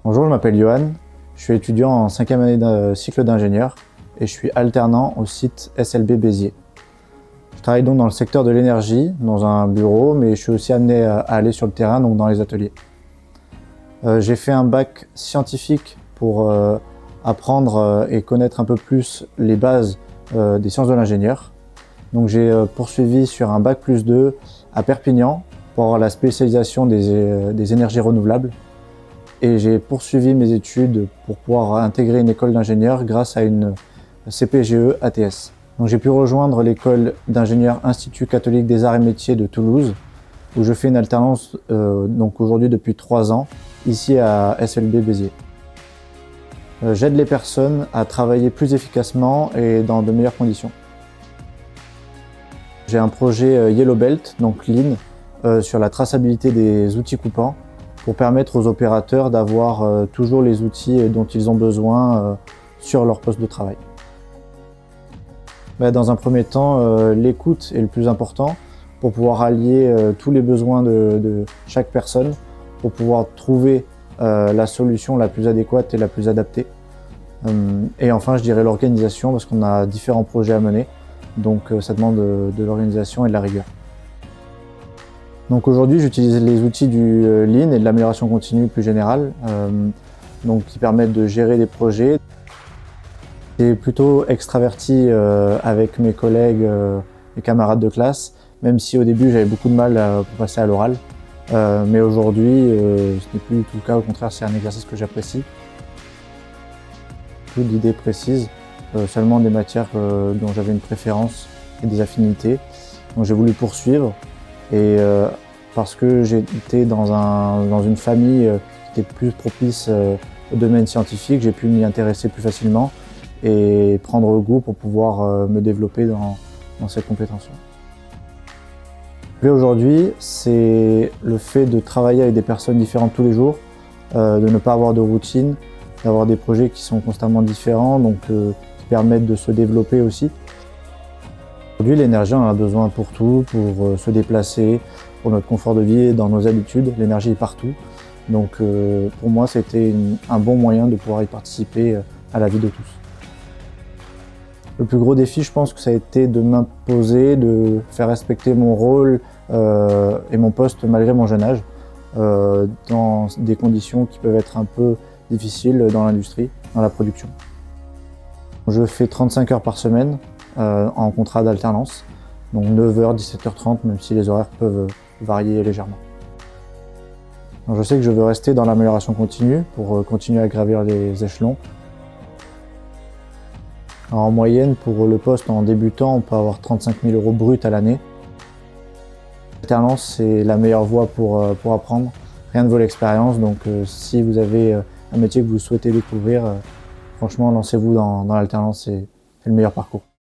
Bonjour, je m'appelle Johan, je suis étudiant en 5e année de cycle d'ingénieur et je suis alternant au site SLB Béziers. Je travaille donc dans le secteur de l'énergie, dans un bureau, mais je suis aussi amené à aller sur le terrain, donc dans les ateliers. J'ai fait un bac scientifique pour apprendre et connaître un peu plus les bases des sciences de l'ingénieur. Donc j'ai poursuivi sur un bac plus 2 à Perpignan pour avoir la spécialisation des énergies renouvelables. Et j'ai poursuivi mes études pour pouvoir intégrer une école d'ingénieur grâce à une CPGE ATS. Donc j'ai pu rejoindre l'école d'ingénieur Institut catholique des arts et métiers de Toulouse, où je fais une alternance donc aujourd'hui depuis 3 ans, ici à SLB Béziers. J'aide les personnes à travailler plus efficacement et dans de meilleures conditions. J'ai un projet Yellow Belt, donc Lean, sur la traçabilité des outils coupants, pour permettre aux opérateurs d'avoir toujours les outils dont ils ont besoin sur leur poste de travail. Dans un premier temps, l'écoute est le plus important pour pouvoir allier tous les besoins de chaque personne, pour pouvoir trouver la solution la plus adéquate et la plus adaptée. Et enfin, je dirais l'organisation, parce qu'on a différents projets à mener, donc ça demande de l'organisation et de la rigueur. Donc aujourd'hui, j'utilise les outils du Lean et de l'amélioration continue plus générale, donc qui permettent de gérer des projets. J'ai plutôt extraverti avec mes collègues et camarades de classe, même si au début j'avais beaucoup de mal pour passer à l'oral. Mais aujourd'hui, ce n'est plus du tout le cas, au contraire, c'est un exercice que j'apprécie. Plus d'idées précises, seulement des matières dont j'avais une préférence et des affinités. Donc j'ai voulu poursuivre. Et parce que j'étais dans une famille qui était plus propice au domaine scientifique, j'ai pu m'y intéresser plus facilement et prendre goût pour pouvoir me développer dans cette compétence-là. Aujourd'hui, c'est le fait de travailler avec des personnes différentes tous les jours, de ne pas avoir de routine, d'avoir des projets qui sont constamment différents, donc qui permettent de se développer aussi. Aujourd'hui, l'énergie, on en a besoin pour tout, pour se déplacer, pour notre confort de vie et dans nos habitudes. L'énergie est partout. Donc pour moi, c'était un bon moyen de pouvoir y participer à la vie de tous. Le plus gros défi, je pense que ça a été de m'imposer, de faire respecter mon rôle et mon poste malgré mon jeune âge, dans des conditions qui peuvent être un peu difficiles dans l'industrie, dans la production. Je fais 35 heures par semaine, en contrat d'alternance, donc 9h, 17h30, même si les horaires peuvent varier légèrement. Donc je sais que je veux rester dans l'amélioration continue pour continuer à gravir les échelons. Alors en moyenne, pour le poste en débutant, on peut avoir 35 000 € bruts à l'année. L'alternance, c'est la meilleure voie pour apprendre. Rien ne vaut l'expérience, donc si vous avez un métier que vous souhaitez découvrir, franchement, lancez-vous dans l'alternance, c'est le meilleur parcours.